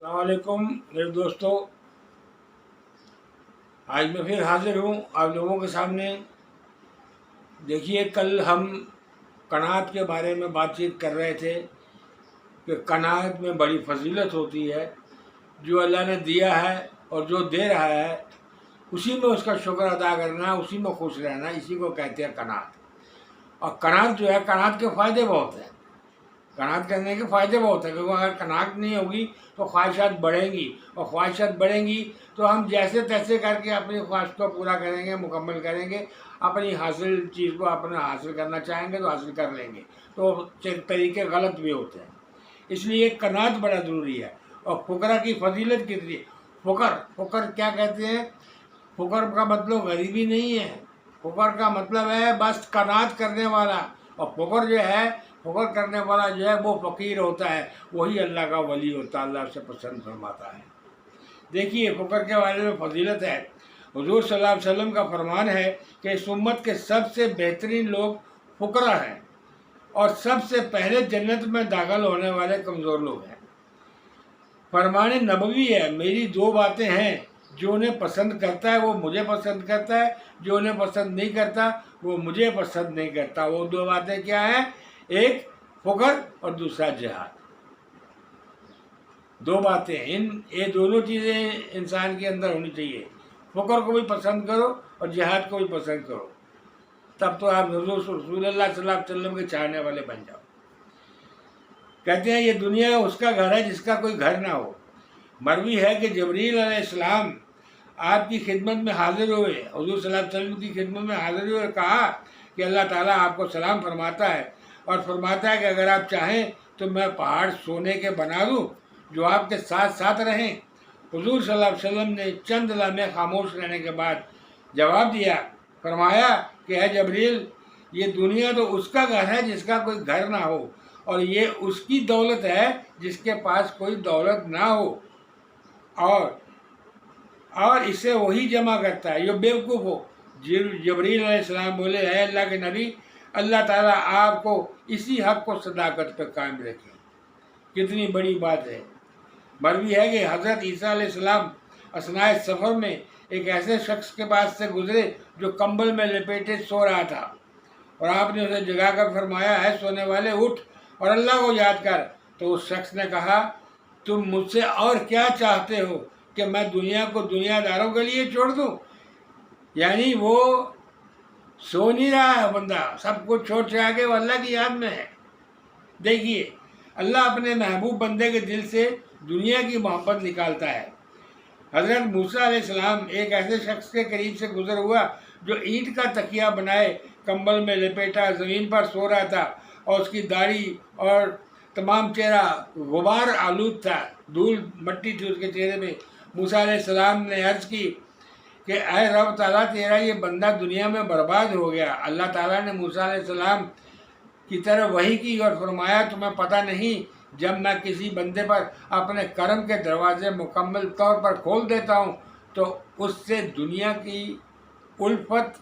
अस्सलाम वालेकुम मेरे दोस्तों। आज मैं फिर हाजिर हूँ आप लोगों के सामने। देखिए, कल हम कनात के बारे में बातचीत कर रहे थे कि कनात में बड़ी फजीलत होती है। जो अल्लाह ने दिया है और जो दे रहा है उसी में उसका शुक्र अदा करना, उसी में खुश रहना, इसी को कहते हैं कनात। और कनात जो है, कनात के फ़ायदे बहुत हैं। कनात करने के फ़ायदे बहुत हैं, क्योंकि अगर कनात नहीं होगी तो ख्वाहिशात बढ़ेंगी, और ख्वाहिशात बढ़ेंगी तो हम जैसे तैसे करके अपनी ख्वाहिश को पूरा करेंगे, मुकम्मल करेंगे। अपनी हासिल चीज़ को अपना हासिल करना चाहेंगे तो हासिल कर लेंगे। तो तरीके गलत भी होते हैं, इसलिए कनात बड़ा ज़रूरी है। और फ़ुकरा की फजीलत कितनी। फ़ुकर क्या कहते हैं? फ़ुकर का मतलब गरीबी नहीं है। फ़ुकर का मतलब है बस कनात करने वाला। और फ़ुकर जो है, फ़ुकर करने वाला जो है वो फ़कीर होता है, वही अल्लाह का वली होता है, अल्लाह से पसंद फरमाता है। देखिए, फ़ुकर के बारे में फजीलत है। हुज़ूर सल्लल्लाहु अलैहि वसल्लम का फरमान है कि इस उम्मत के सबसे बेहतरीन लोग फ़ुकरा हैं, और सबसे पहले जन्नत में दाखिल होने वाले कमज़ोर लोग हैं। फरमान नबवी है, मेरी दो बातें हैं, जो उन्हें पसंद करता है वो मुझे पसंद करता है, जो उन्हें पसंद नहीं करता वो मुझे पसंद नहीं करता। वो दो बातें क्या हैं? एक फ़ुकर और दूसरा जिहाद। दो बातें, ये दोनों चीज़ें इंसान के अंदर होनी चाहिए। फ़ुकर को भी पसंद करो और जिहाद को भी पसंद करो, तब तो आप हुज़ूर रसूलुल्लाह सल्लल्लाहु अलैहि वसल्लम के चाहने वाले बन जाओ। कहते हैं ये दुनिया उसका घर है जिसका कोई घर ना हो। मरवी है कि जबरील अलैहिस्सलाम आपकी खिदमत में हाजिर हुए, हुज़ूर सल्लल्लाहु अलैहि वसल्लम की खिदमत में हाजिर हुए और कहा कि अल्लाह ताला आपको सलाम फरमाता है, और फरमाता है कि अगर आप चाहें तो मैं पहाड़ सोने के बना दूँ जो आपके साथ साथ रहें। हुज़ूर सल्लल्लाहु अलैहि वसल्लम ने चंद लम्हे खामोश रहने के बाद जवाब दिया, फरमाया कि है जबरील, ये दुनिया तो उसका घर है जिसका कोई घर ना हो, और ये उसकी दौलत है जिसके पास कोई दौलत ना हो, और इसे वही जमा करता है जो बेवकूफ़ हो। जबरील अलैहिस्सलाम बोले, है अल्लाह के नबी, अल्लाह ताला आपको इसी हक़ को सदाकत पर कायम रखे। कितनी बड़ी बात है। मरवी है कि हज़रत ईसा अलैहिस्सलाम असनाए सफ़र में एक ऐसे शख्स के पास से गुजरे जो कंबल में लपेटे सो रहा था, और आपने उसे जगा कर फरमाया, है सोने वाले, उठ और अल्लाह को याद कर। तो उस शख्स ने कहा, तुम मुझसे और क्या चाहते हो कि मैं दुनिया को दुनियादारों के लिए छोड़ दूँ? यानी वो सो नहीं रहा है बंदा, सब कुछ छोड़ छाड़ के वो अल्लाह की याद में है। देखिए, अल्लाह अपने महबूब बंदे के दिल से दुनिया की मोहब्बत निकालता है। हज़रत मूसा अलैहिस्सलाम एक ऐसे शख्स के करीब से गुजर हुआ जो ईंट का तकिया बनाए कंबल में लपेटा ज़मीन पर सो रहा था, और उसकी दाढ़ी और तमाम चेहरा गुबार आलूद था, धूल मट्टी थी उसके चेहरे में। मूसा अलैहिस्सलाम ने अर्ज़ की कि ऐ रब ताला, तेरा ये बंदा दुनिया में बर्बाद हो गया। अल्लाह ताला ने मूसा अलैहिस्सलाम की तरफ वही की और फरमाया, तुम्हें पता नहीं, जब मैं किसी बंदे पर अपने करम के दरवाजे मुकम्मल तौर पर खोल देता हूँ तो उससे दुनिया की उल्फत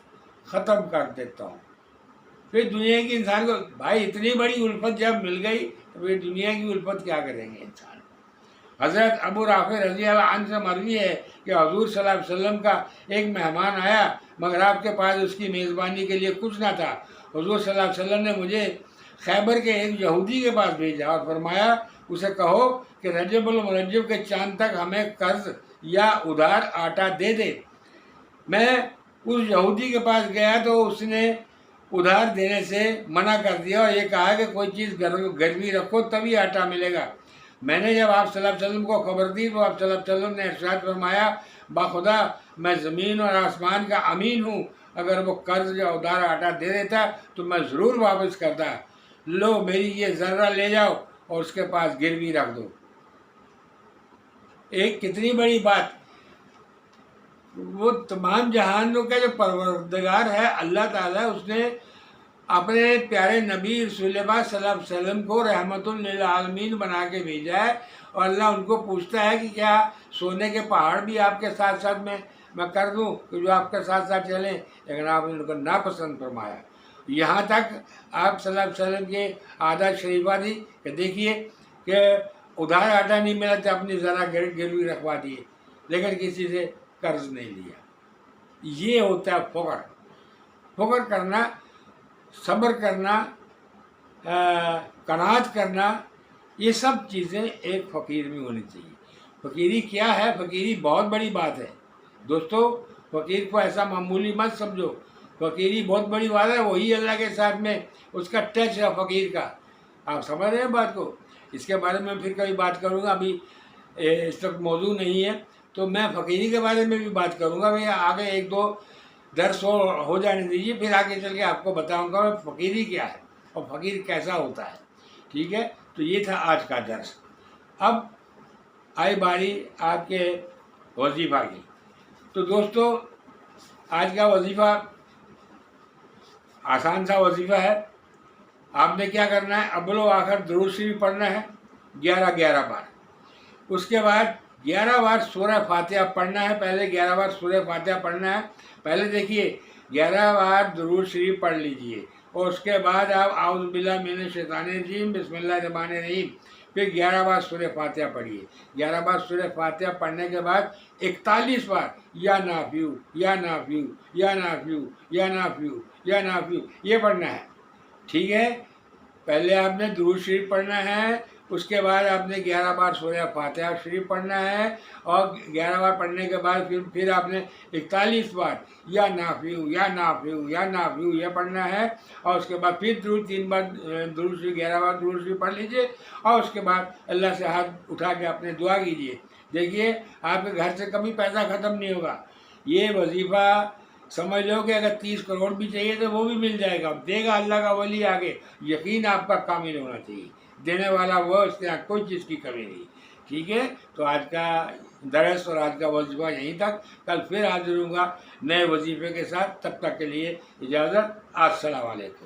ख़त्म कर देता हूँ। फिर दुनिया की इंसान को, भाई इतनी बड़ी उल्फत जब मिल गई तो फिर दुनिया की उल्फत क्या करेंगे इंसान। हज़रत अबू राफ़ी रज़ी अल्लाह अन्हु से मरवी है कि हुज़ूर सल्लल्लाहु अलैहि वसल्लम का एक मेहमान आया, मगर आपके पास उसकी मेज़बानी के लिए कुछ ना था। हुज़ूर सल्लल्लाहु अलैहि वसल्लम ने मुझे खैबर के एक यहूदी के पास भेजा और फरमाया, उसे कहो कि रजबुल मुरज्जब के चाँद तक हमें कर्ज या उधार आटा दे दे। मैं उस यहूदी के पास गया तो उसने उधार देने से मना कर दिया और ये कहा कि कोई चीज़ गिरवी रखो तभी आटा मिलेगा। मैंने जब आप सल्लल्लाहु अलैहि वसल्लम को खबर दी तो आप सल्लल्लाहु अलैहि वसल्लम ने इरशाद फरमाया, बाखुदा मैं ज़मीन और आसमान का अमीन हूँ, अगर वो कर्ज या उधार आटा दे देता तो मैं ज़रूर वापस करता। लो, मेरी ये ज़र्रा ले जाओ और उसके पास गिरवी रख दो। एक कितनी बड़ी बात। वो तमाम जहानों का जो परवरदिगार है अल्लाह ताला, उसने अपने प्यारे नबी रसूल पाक सल्लल्लाहु अलैहि वसल्लम को रहमतुल लिल आलमीन बना के भेजा है, और अल्लाह उनको पूछता है कि क्या सोने के पहाड़ भी आपके साथ साथ मैं कर दूं कि जो आपके साथ साथ चलें, लेकिन आपने उनको नापसंद फरमाया। यहाँ तक आप सल्लल्लाहु अलैहि वसल्लम के आदत शरीफा थी कि देखिए कि ادھار آٹا نہیں ملا تو اپنی ذرا گروی رکھوا دیے، لیکن کسی سے قرض نہیں لیا۔ یہ ہوتا ہے فقر۔ فقر کرنا، صبر کرنا، قناعت کرنا، یہ سب چیزیں ایک فقیر میں ہونی چاہیے۔ فقیری کیا ہے؟ فقیری بہت بڑی بات ہے دوستو۔ فقیر کو ایسا معمولی مت سمجھو، فقیری بہت بڑی بات ہے۔ وہی اللہ کے ساتھ میں اس کا ٹچ ہے فقیر کا۔ آپ سمجھ رہے ہیں بات کو؟ اس کے بارے میں پھر کبھی بات کروں گا، ابھی اس وقت موضوع نہیں ہے، تو میں فقیری کے بارے میں بھی بات کروں گا۔ بھئی آگے ایک دو درس ہو جانے دیجیے، پھر آگے چل کے آپ کو بتاؤں گا فقیری کیا ہے اور فقیر کیسا ہوتا ہے، ٹھیک ہے؟ تو یہ تھا آج کا درس۔ اب آئی باری آپ کے وظیفہ کی۔ تو دوستو آج کا وظیفہ آسان سا وظیفہ ہے۔ آپ نے کیا کرنا ہے؟ اول و آخر درود شریف پڑھنا ہے 11 بار۔ اس کے بعد 11 بار سورہ فاتحہ پڑھنا ہے۔ پہلے 11 بار سورہ فاتحہ پڑھنا ہے۔ پہلے دیکھیے 11 بار درود شریف پڑھ لیجئے، اور اس کے بعد آپ اعوذ باللہ من الشیطان الرجیم بسم اللہ الرحمن الرحیم، پھر 11 بار سورہ فاتحہ پڑھیے۔ 11 بار سورہ فاتحہ پڑھنے کے بعد 41 بار یا نافیو یا نافیو یا نافیو یا نافیو یا نافیو یہ پڑھنا ہے، ٹھیک ہے؟ پہلے آپ نے درود شریف پڑھنا ہے، اس کے بعد آپ نے 11 بار سورہ فاتحہ شریف پڑھنا ہے، اور 11 بار پڑھنے کے بعد پھر آپ نے 41 بار یا نافیو یا نافیو یا نافیو یہ پڑھنا ہے، اور اس کے بعد پھر 3 بار درود شریف 11 بار درود شریف پڑھ لیجئے، اور اس کے بعد اللہ سے ہاتھ اٹھا کے اپنے دعا کیجئے۔ دیکھیے آپ کے گھر سے کبھی پیسہ ختم نہیں ہوگا۔ یہ وظیفہ سمجھ لو کہ اگر 30 کروڑ بھی چاہیے تو وہ بھی مل جائے گا، دے گا اللہ کا ولی آگے۔ یقین آپ کا کامل ہونا چاہیے، دینے والا وہ، اس کے یہاں کوئی چیز کی کمی نہیں، ٹھیک ہے؟ تو آج کا درس اور آج کا وظیفہ یہیں تک، کل پھر حاضر ہوں گا نئے وظیفے کے ساتھ۔ تب تک کے لیے اجازت، السلام علیکم۔